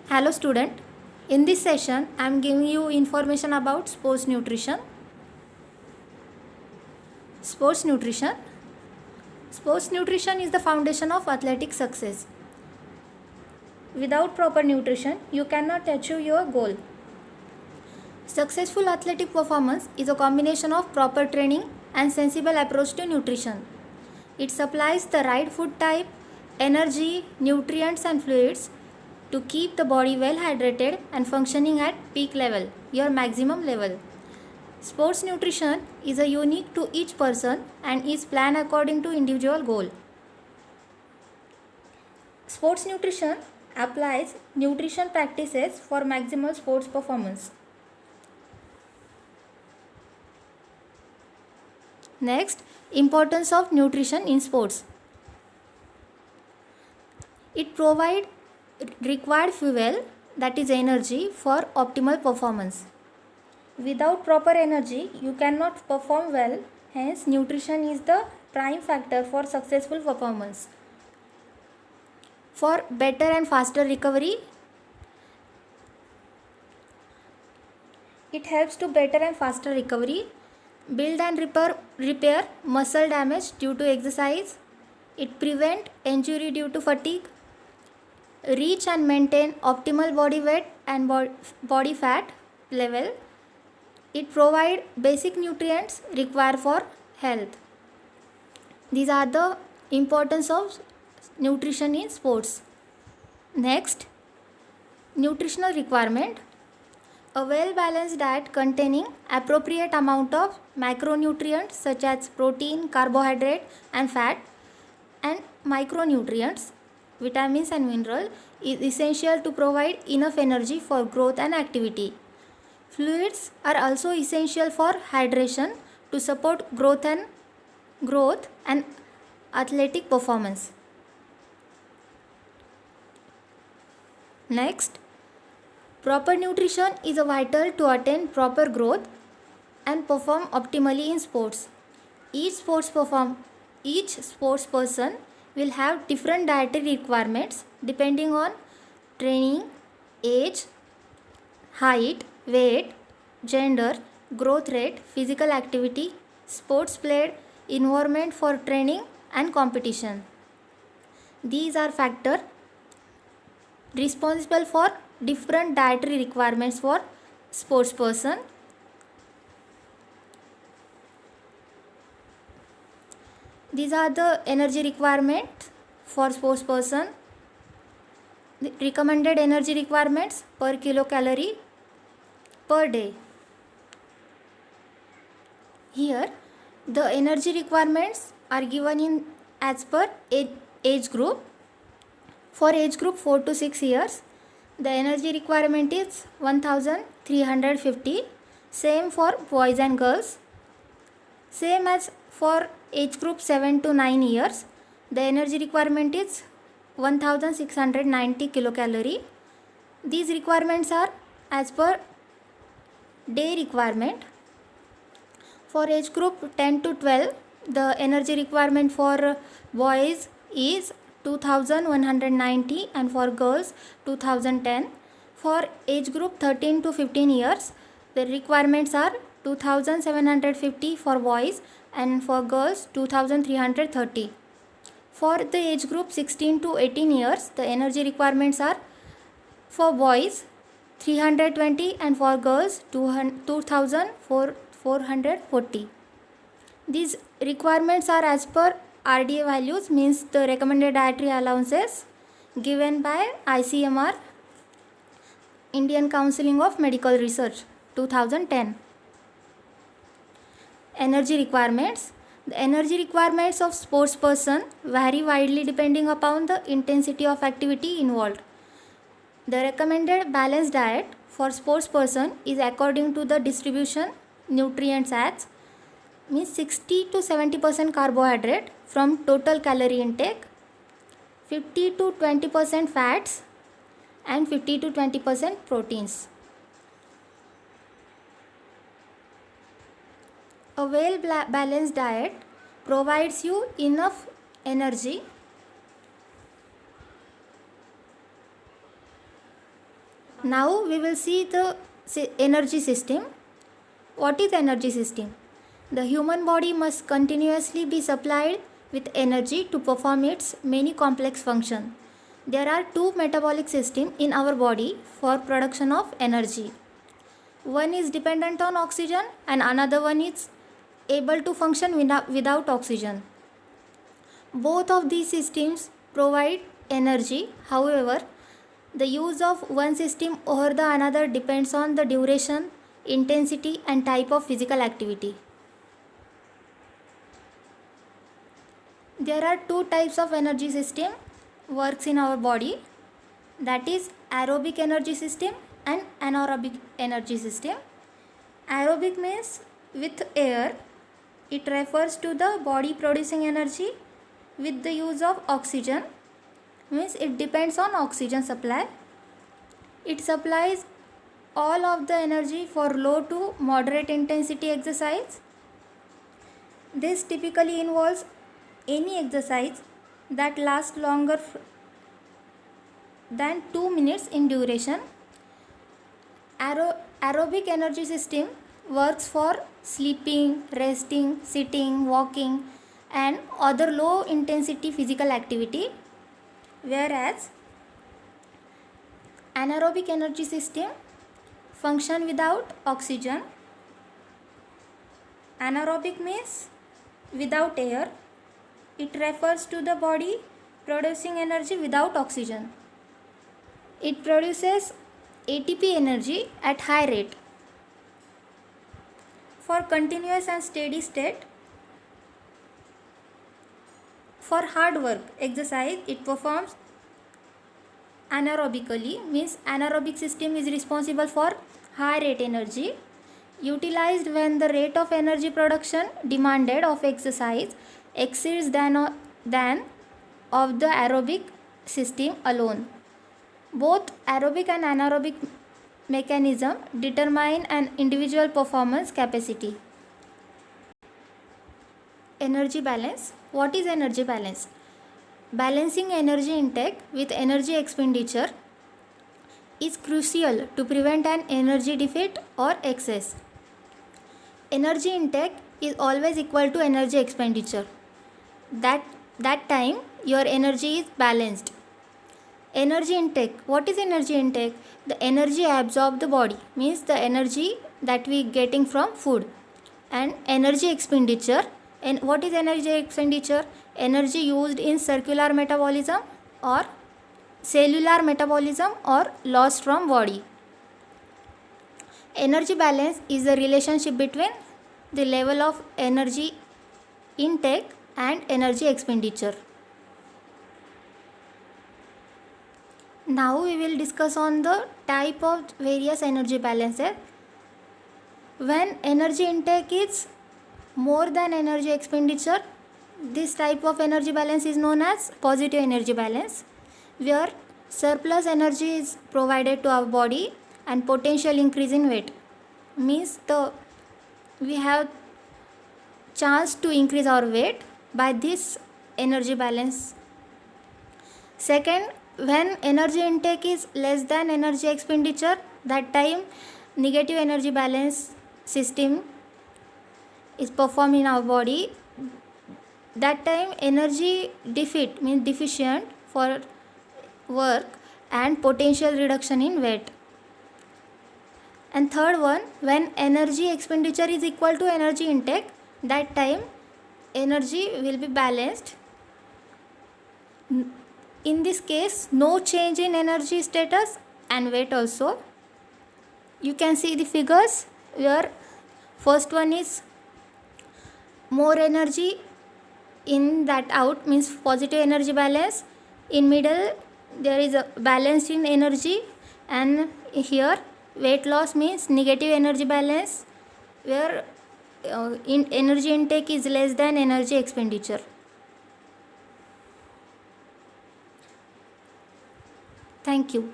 Hello student, in this session I am giving you information about sports nutrition. Sports nutrition. Sports nutrition is the foundation of athletic success. Without proper nutrition, you cannot achieve your goal. Successful athletic performance is a combination of proper training and sensible approach to nutrition. It supplies the right food type, energy, nutrients and fluids to keep the body well hydrated and functioning at peak level, your maximum level. Sports nutrition is a unique to each person and is planned according to individual goal. Sports nutrition applies nutrition practices for maximal sports performance. Next, importance of nutrition in sports. It provides required fuel, that is energy, for optimal performance. Without proper energy, you cannot perform well. Hence, nutrition is the prime factor for successful performance. For better and faster recovery, it helps to better and faster recovery, build and repair muscle damage due to exercise. It prevent injury due to fatigue, reach and maintain optimal body weight and body fat level. It provide basic nutrients required for health. These are the importance of nutrition in sports. Next, nutritional requirement. A well-balanced diet containing appropriate amount of macronutrients such as protein, carbohydrate and fat, and micronutrients, vitamins and minerals, is essential to provide enough energy for growth and activity. Fluids are also essential for hydration to support growth and athletic performance. Next, proper nutrition is vital to attain proper growth and perform optimally in sports. Each sports person will have different dietary requirements depending on training, age, height, weight, gender, growth rate, physical activity, sports played, environment for training and competition. These are factors responsible for different dietary requirements for sports person. These are the energy requirements for sports person. The recommended energy requirements per kilocalorie per day. Here the energy requirements are given in as per age group. For age group 4 to 6 years, the energy requirement is 1350. Same for boys and girls. Same as for age group 7 to 9 years, the energy requirement is 1690 kilocalorie. These requirements are as per day requirement. For age group 10 to 12, the energy requirement for boys is 2190 and for girls 2010. For age group 13 to 15 years, the requirements are 2750 for boys and for girls 2330. For the age group 16 to 18 years, the energy requirements are for boys 320 and for girls 2440. These requirements are as per RDA values, means the recommended dietary allowances given by ICMR, Indian Council of Medical Research, 2010. Energy requirements. The energy requirements of sports person vary widely depending upon the intensity of activity involved. The recommended balanced diet for sports person is according to the distribution nutrients as, means 60 to 70% carbohydrate from total calorie intake, 50 to 20% fats and 50 to 20% proteins. A well balanced diet provides you enough energy Now we will see the energy system. What is energy system? The human body must continuously be supplied with energy to perform its many complex functions. There are two metabolic systems in our body for production of energy. One is dependent on oxygen and another one is able to function without oxygen. Both of these systems provide energy. However, the use of one system over the another depends on the duration, intensity and type of physical activity. There are two types of energy system works in our body, that is aerobic energy system and anaerobic energy system. Aerobic means with air. It refers to the body producing energy with the use of oxygen, means it depends on oxygen supply. It supplies all of the energy for low to moderate intensity exercise. This typically involves any exercise that lasts longer than 2 minutes in duration. Aerobic energy system works for sleeping, resting, sitting, walking and other low intensity physical activity, whereas anaerobic energy system function without oxygen. Anaerobic means without air. It refers to the body producing energy without oxygen. It produces ATP energy at high rate. For continuous and steady state, for hard work exercise, it performs anaerobically, means anaerobic system is responsible for high rate energy utilized when the rate of energy production demanded of exercise exceeds than of the aerobic system alone. Both aerobic and anaerobic mechanism determine an individual performance capacity. Energy balance. What is energy balance? Balancing energy intake with energy expenditure is crucial to prevent an energy deficit or excess. Energy intake is always equal to energy expenditure. That time your energy is balanced. Energy intake. What is energy intake? The energy absorbed the body, means the energy that we getting from food. And energy expenditure. And what is energy expenditure? Energy used in circular metabolism or cellular metabolism or lost from body. Energy balance is the relationship between the level of energy intake and energy expenditure. Now we will discuss on the type of various energy balances. When energy intake is more than energy expenditure, this type of energy balance is known as positive energy balance, where surplus energy is provided to our body and potential increase in weight, means we have chance to increase our weight by this energy balance. Second, when energy intake is less than energy expenditure, that time negative energy balance system is performed in our body. That time energy deficit means deficient for work and potential reduction in weight. And third one, when energy expenditure is equal to energy intake, that time energy will be balanced. In this case, no change in energy status and weight also. You can see the figures where first one is more energy in, that out means positive energy balance. In middle there is a balance in energy, and here weight loss means negative energy balance, where in energy intake is less than energy expenditure. Thank you.